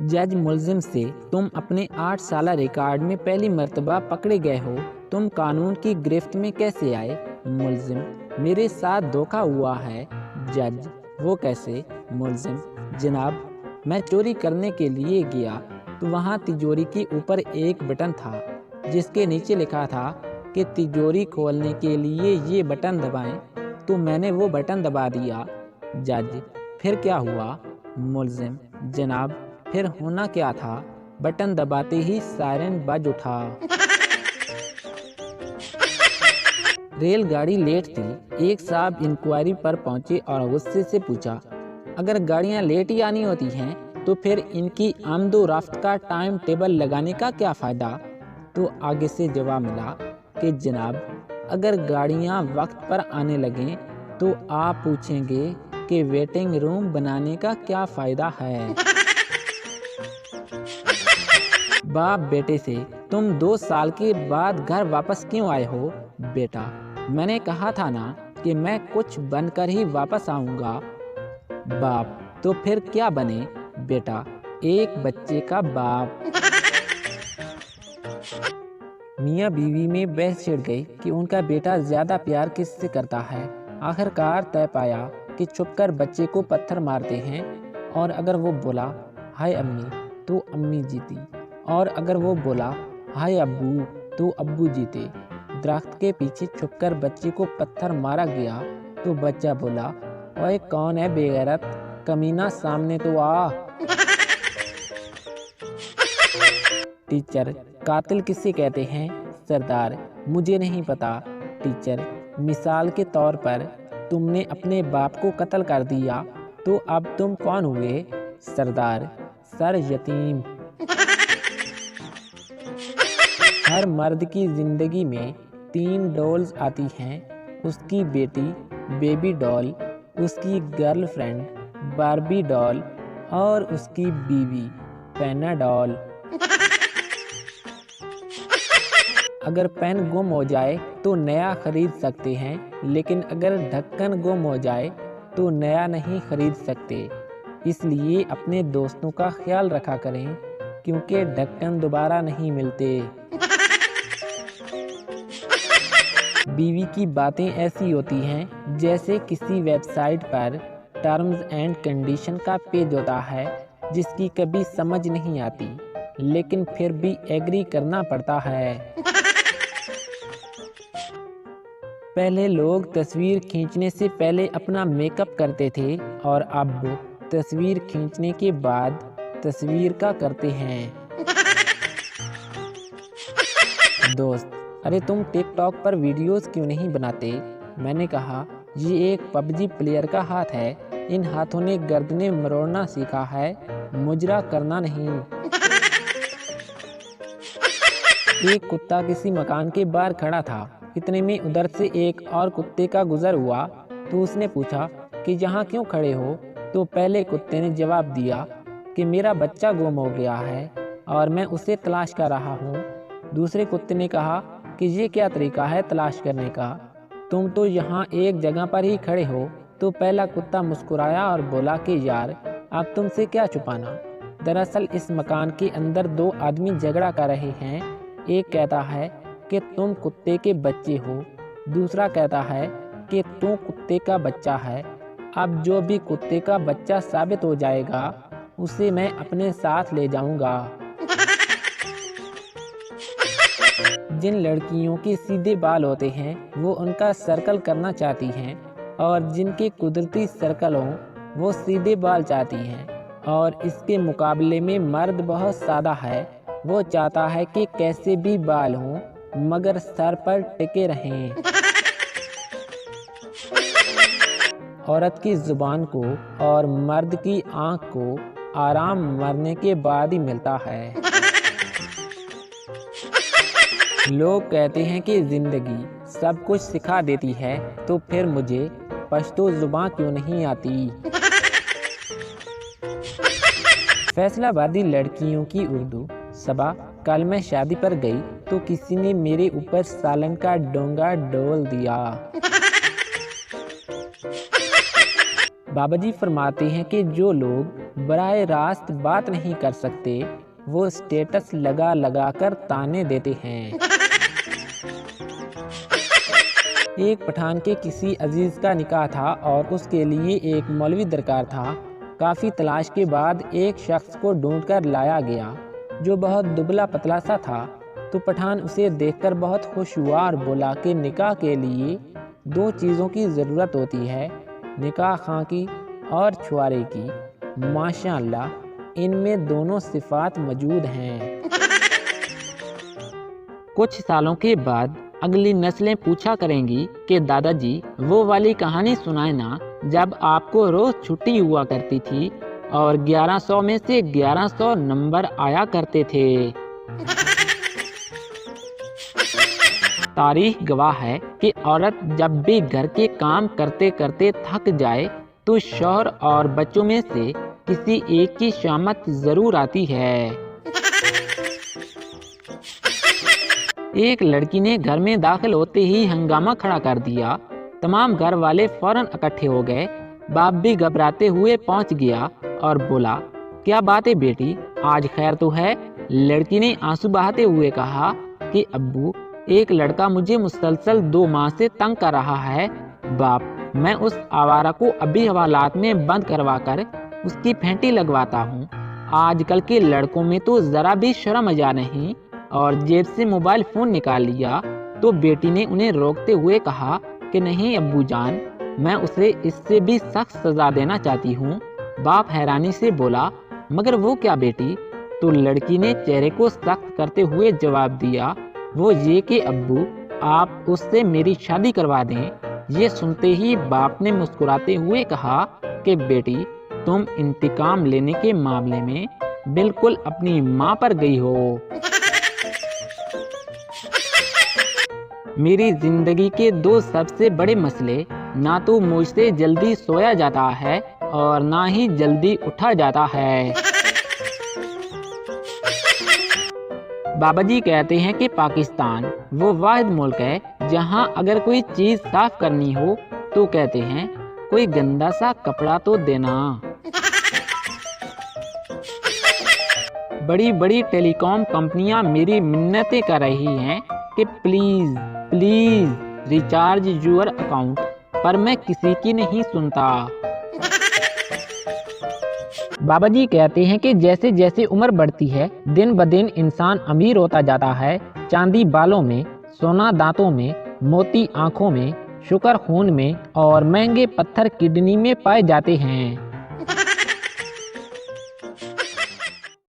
जज मुलजिम से, तुम अपने 8 साल रिकॉर्ड में पहली मर्तबा पकड़े गए हो, तुम कानून की गिरफ्त में कैसे आए? मुलजिम, मेरे साथ धोखा हुआ है। जज, वो कैसे? मुलजिम, जनाब, मैं चोरी करने के लिए गया तो वहाँ तिजोरी के ऊपर एक बटन था जिसके नीचे लिखा था कि तिजोरी खोलने के लिए ये बटन दबाएं, तो मैंने वो बटन दबा दिया। जज, फिर क्या हुआ? मुलजिम, जनाब, फिर होना क्या था, बटन दबाते ही सायरन बज उठा। रेलगाड़ी लेट थी। एक साहब इंक्वायरी पर पहुंचे और गुस्से से पूछा, अगर गाड़ियां लेट ही आनी होती हैं तो फिर इनकी आमदो-रफ्त का टाइम टेबल लगाने का क्या फ़ायदा? तो आगे से जवाब मिला कि जनाब, अगर गाड़ियां वक्त पर आने लगें तो आप पूछेंगे कि वेटिंग रूम बनाने का क्या फ़ायदा है। बाप बेटे से, तुम 2 साल के बाद घर वापस क्यों आए हो? बेटा, मैंने कहा था ना कि मैं कुछ बनकर ही वापस आऊंगा। बाप, तो फिर क्या बने? बेटा, एक बच्चे का बाप। मियाँ बीवी में बहस छिड़ गई कि उनका बेटा ज्यादा प्यार किससे करता है। आखिरकार तय पाया कि छुपकर बच्चे को पत्थर मारते हैं, और अगर वो बोला हाय अम्मी तो अम्मी जीती, और अगर वो बोला हाय अब्बू तो अब्बू जीते। दरख्त के पीछे छुपकर बच्चे को पत्थर मारा गया तो बच्चा बोला, ओए कौन है बेगैरत, कमीना सामने तो आ। टीचर, कातिल किसे कहते हैं? सरदार, मुझे नहीं पता। टीचर, मिसाल के तौर पर तुमने अपने बाप को कत्ल कर दिया तो अब तुम कौन हुए? सरदार, सर यतीम। हर मर्द की जिंदगी में 3 डॉल्स आती हैं, उसकी बेटी बेबी डॉल, उसकी गर्लफ्रेंड बारबी डॉल और उसकी बीवी पेनाडॉल। अगर पेन गुम हो जाए तो नया खरीद सकते हैं, लेकिन अगर ढक्कन गुम हो जाए तो नया नहीं खरीद सकते। इसलिए अपने दोस्तों का ख्याल रखा करें, क्योंकि ढक्कन दोबारा नहीं मिलते। बीवी की बातें ऐसी होती हैं जैसे किसी वेबसाइट पर टर्म्स एंड कंडीशन का पेज होता है जिसकी कभी समझ नहीं आती, लेकिन फिर भी एग्री करना पड़ता है। पहले लोग तस्वीर खींचने से पहले अपना मेकअप करते थे, और अब तस्वीर खींचने के बाद तस्वीर का करते हैं। दोस्त, अरे तुम टिकटॉक पर वीडियोस क्यों नहीं बनाते? मैंने कहा, ये एक पबजी प्लेयर का हाथ है, इन हाथों ने गर्दनें मरोड़ना सीखा है, मुजरा करना नहीं। एक कुत्ता किसी मकान के बाहर खड़ा था। इतने में उधर से एक और कुत्ते का गुजर हुआ तो उसने पूछा कि यहाँ क्यों खड़े हो? तो पहले कुत्ते ने जवाब दिया कि मेरा बच्चा गुम हो गया है और मैं उसे तलाश कर रहा हूँ। दूसरे कुत्ते ने कहा कि ये क्या तरीका है तलाश करने का, तुम तो यहाँ एक जगह पर ही खड़े हो। तो पहला कुत्ता मुस्कुराया और बोला कि यार, अब तुमसे क्या छुपाना। दरअसल इस मकान के अंदर 2 आदमी झगड़ा कर रहे हैं। एक कहता है कि तुम कुत्ते के बच्चे हो, दूसरा कहता है कि तू कुत्ते का बच्चा है। अब जो भी कुत्ते का बच्चा साबित हो जाएगा उसे मैं अपने साथ ले जाऊंगा। जिन लड़कियों के सीधे बाल होते हैं वो उनका सर्कल करना चाहती हैं, और जिनके कुदरती सर्कल हों वो सीधे बाल चाहती हैं। और इसके मुकाबले में मर्द बहुत सादा है, वो चाहता है कि कैसे भी बाल हों मगर सर पर टिके रहें। औरत की जुबान को और मर्द की आंख को आराम मरने के बाद ही मिलता है। लोग कहते हैं कि जिंदगी सब कुछ सिखा देती है, तो फिर मुझे पश्तो जुबान क्यों नहीं आती। फैसलाबादी लड़कियों की उर्दू। सबा, कल मैं शादी पर गई तो किसी ने मेरे ऊपर सालन का डोंगा डोल दिया। बाबा जी फरमाते हैं कि जो लोग बराह रास्त बात नहीं कर सकते वो स्टेटस लगा लगा कर ताने देते हैं। एक पठान के किसी अजीज का निकाह था और उसके लिए एक मौलवी दरकार था। काफ़ी तलाश के बाद एक शख्स को ढूंढकर लाया गया जो बहुत दुबला पतला सा था। तो पठान उसे देखकर बहुत खुश हुआ और बोला कि निकाह के लिए 2 चीज़ों की ज़रूरत होती है, निकाह खां की और छुआरे की। माशाअल्लाह इनमें दोनों सिफात मौजूद हैं। कुछ सालों के बाद अगली नस्लें पूछा करेंगी कि दादाजी वो वाली कहानी सुनाए ना, जब आपको रोज छुट्टी हुआ करती थी और 1100 में से 1100 नंबर आया करते थे। तारीख गवाह है कि औरत जब भी घर के काम करते करते थक जाए तो शौहर और बच्चों में से किसी एक की शामत जरूर आती है। एक लड़की ने घर में दाखिल होते ही हंगामा खड़ा कर दिया। तमाम घर वाले फौरन इकट्ठे हो गए। बाप भी घबराते हुए पहुंच गया और बोला, क्या बात है बेटी, आज खैर तो है? लड़की ने आंसू बहाते हुए कहा कि अब्बू, एक लड़का मुझे मुसलसल 2 माह से तंग कर रहा है। बाप, मैं उस आवारा को अभी हवालात में बंद करवा कर उसकी फेंटी लगवाता हूँ। आजकल के लड़कों में तो जरा भी शर्म मजा नहीं। और जेब से मोबाइल फोन निकाल लिया। तो बेटी ने उन्हें रोकते हुए कहा कि नहीं अब्बू जान, मैं उसे इससे भी सख्त सजा देना चाहती हूँ। बाप हैरानी से बोला, मगर वो क्या बेटी? तो लड़की ने चेहरे को सख्त करते हुए जवाब दिया, वो ये कि अब्बू, आप उससे मेरी शादी करवा दें। ये सुनते ही बाप ने मुस्कुराते हुए कहा कि बेटी, तुम इंतकाम लेने के मामले में बिल्कुल अपनी माँ पर गई हो। मेरी जिंदगी के 2 सबसे बड़े मसले, ना तो मुझसे जल्दी सोया जाता है और ना ही जल्दी उठा जाता है। बाबा जी कहते हैं कि पाकिस्तान वो वाहिद मुल्क है जहां अगर कोई चीज साफ करनी हो तो कहते हैं कोई गंदा सा कपड़ा तो देना। बड़ी बड़ी टेलीकॉम कंपनियां मेरी मिन्नतें कर रही हैं कि please please recharge your account, पर मैं किसी की नहीं सुनता। बाबा जी कहते हैं कि जैसे जैसे उम्र बढ़ती है दिन ब दिन इंसान अमीर होता जाता है। चांदी बालों में, सोना दांतों में, मोती आंखों में, शुक्र खून में और महंगे पत्थर किडनी में पाए जाते हैं।